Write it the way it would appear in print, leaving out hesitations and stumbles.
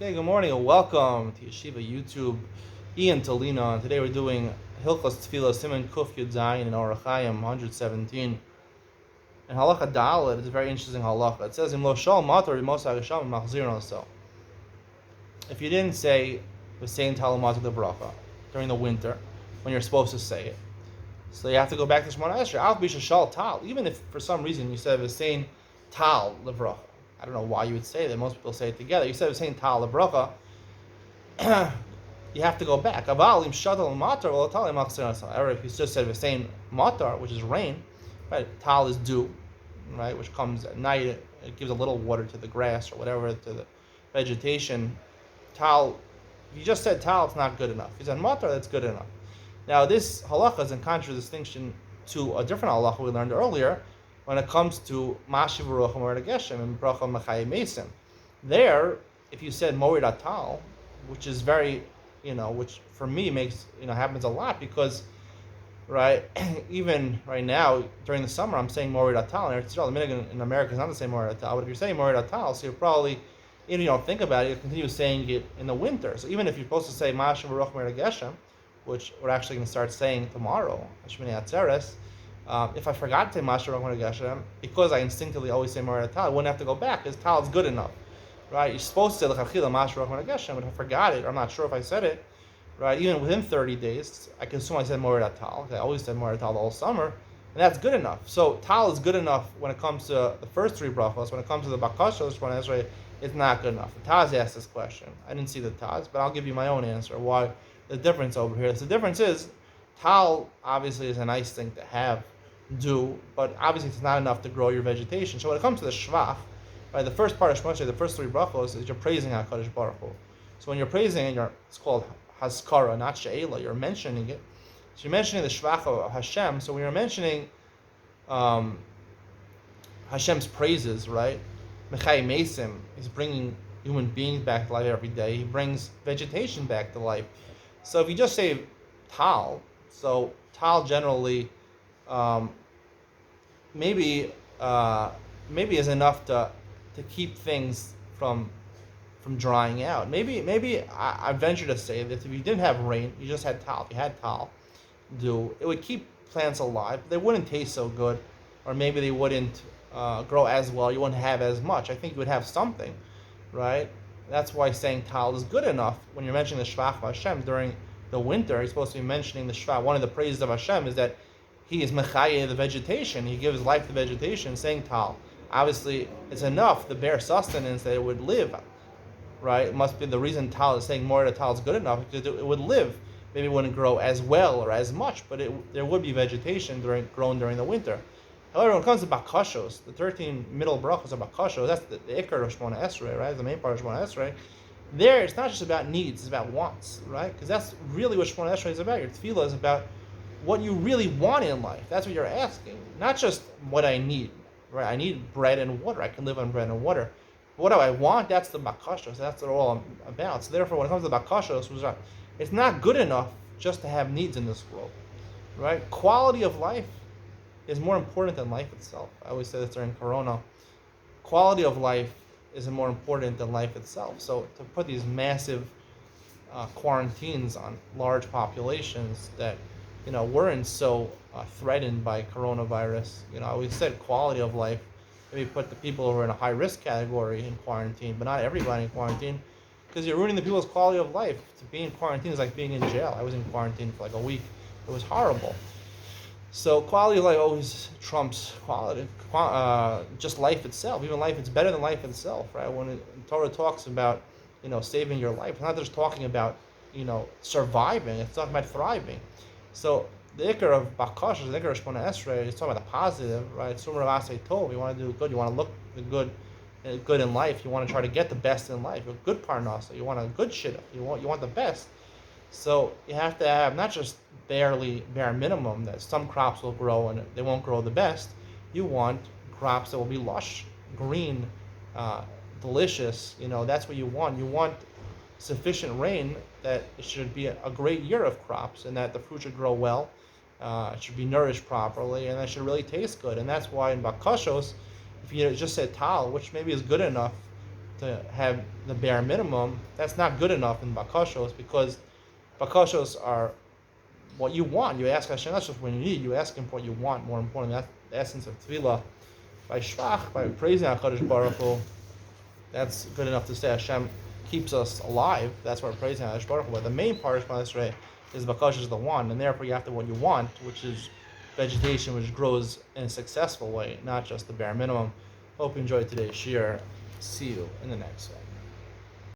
Okay, good morning and welcome to Yeshiva YouTube. Iyun Tolina, and today we're doing Hilchos Tefillah Simon Kuf Yud Zayin in Orach Chaim 117. And Halacha Dalet is a very interesting halacha. It says, "Im lo shal matar imosa agasham machzirin also." If you didn't say the same Talmud Bracha during the winter when you're supposed to say it, so you have to go back to Shemona Esrei. Al bisha shal tal, even if for some reason you said the same tal levracha. I don't know why you would say that. Most people say it together. You said the same tal levracha. You have to go back. However, if you just said the same matar, which is rain, right? Tal is dew, right? Which comes at night. It gives a little water to the grass or whatever to the vegetation. Tal, if you just said tal, it's not good enough. If you said matar, that's good enough. Now, this halacha is in contradistinction to a different halacha we learned earlier when it comes to Mashiv Ruach Moed Geshem and Bracha Mechayim Mesim. There, if you said Moed Atal, which is very, which for me makes, happens a lot because, right, even right now during the summer I'm saying Moed Atal, and the minhag in America is not the same Moed Atal, but if you're saying Moed Atal, so you're probably, even if you don't think about it, you continue saying it in the winter. So even if you're supposed to say Mashiv Ruach Moed Geshem, which we're actually going to start saying tomorrow, Shmini Atzeres, if I forgot to say Mashiv Ruach Moed Geshem, because I instinctively always say Moed Atal, I wouldn't have to go back because Tal is good enough. Right, you're supposed to say L'chachila Mashiv Ruach Moed Geshem, but if I forgot it, or I'm not sure if I said it, right, even within 30 days, I can assume I said Moed Atal. I always said Moed Atal the whole summer, and that's good enough. So Tal is good enough when it comes to the first three brachos. When it comes to the Bakashos, Shemona Esrei, it's not good enough. The Taz asked this question. I didn't see the Taz, but I'll give you my own answer. Why the difference over here? So the difference is, Tal obviously is a nice thing to have, but obviously it's not enough to grow your vegetation. So when it comes to the Shvach, right, the first part of Shemona Esrei, the first three brachos, is you're praising HaKadosh Baruch Hu. So when you're praising it, it's called Haskara, not She'ela. You're mentioning it. So you're mentioning the Shvach of Hashem. So when you're mentioning Hashem's praises, right? Mechai Mesim is bringing human beings back to life every day. He brings vegetation back to life. So if you just say Tal, so Tal generally maybe is enough to keep things from drying out. Maybe I venture to say that if you didn't have rain, you just had Tal. If you had Tal, it would keep plants alive. They wouldn't taste so good, or maybe they wouldn't grow as well. You wouldn't have as much. I think you would have something, right? That's why saying Tal is good enough when you're mentioning the Shvach of Hashem during the winter. You're supposed to be mentioning the Shvach. One of the praises of Hashem is that He is Mechaye the vegetation. He gives life to vegetation. Saying Tal, obviously, it's enough the bare sustenance that it would live, right? It must be the reason Tal is saying more that Tal is good enough because it would live. Maybe it wouldn't grow as well or as much, but there would be vegetation grown during the winter. However, when it comes to Bakashos, the 13 middle brachos of Bakashos, that's the Ikar of Shemona Esrei, right? The main part of Shemona Esrei. There, it's not just about needs, it's about wants, right? Because that's really what Shemona Esrei is about. Your tefillah is about what you really want in life. That's what you're asking. Not just what I need, right? I need bread and water. I can live on bread and water. What do I want? That's the Bakashos. That's what all about. So therefore, when it comes to Bakashos, it's not good enough just to have needs in this world, right? Quality of life is more important than life itself. I always say this during Corona. Quality of life is more important than life itself. So to put these massive quarantines on large populations that, weren't so threatened by coronavirus, I always said quality of life. Maybe put the people who are in a high risk category in quarantine, but not everybody in quarantine, because you're ruining the people's quality of life. To be in quarantine is like being in jail. I was in quarantine for like a week. It was horrible. So quality of life always trumps quality, just life itself. Even life, it's better than life itself, right? When Torah talks about, saving your life, it's not just talking about, surviving. It's talking about thriving. So the ikar of Bakash, the ikar of Shemona Esrei, is talking about the positive, right? Sumar Asay Tov. You want to do good. You want to look good in life. You want to try to get the best in life. A good parnasa. You want a good shidduch. You want the best. So you have to have not just bare minimum that some crops will grow and they won't grow the best. You want crops that will be lush, green, delicious. That's what you want. You want sufficient rain that it should be a great year of crops and that the fruit should grow well. It should be nourished properly and that should really taste good. And that's why in Bakashos, if you just said Tal, which maybe is good enough to have the bare minimum, that's not good enough in bakashos, because bakashos are what you want. You ask Hashem not just when you need. You ask Him for what you want. More importantly, that's the essence of tefillah. By shvach, by praising Hakadosh Baruch Hu, that's good enough to say Hashem keeps us alive. That's what we're praising Hakadosh Baruch Hu. But the main part is bakashos the one, and therefore you have to what you want, which is vegetation which grows in a successful way, not just the bare minimum. Hope you enjoyed today's shir. See you in the next one.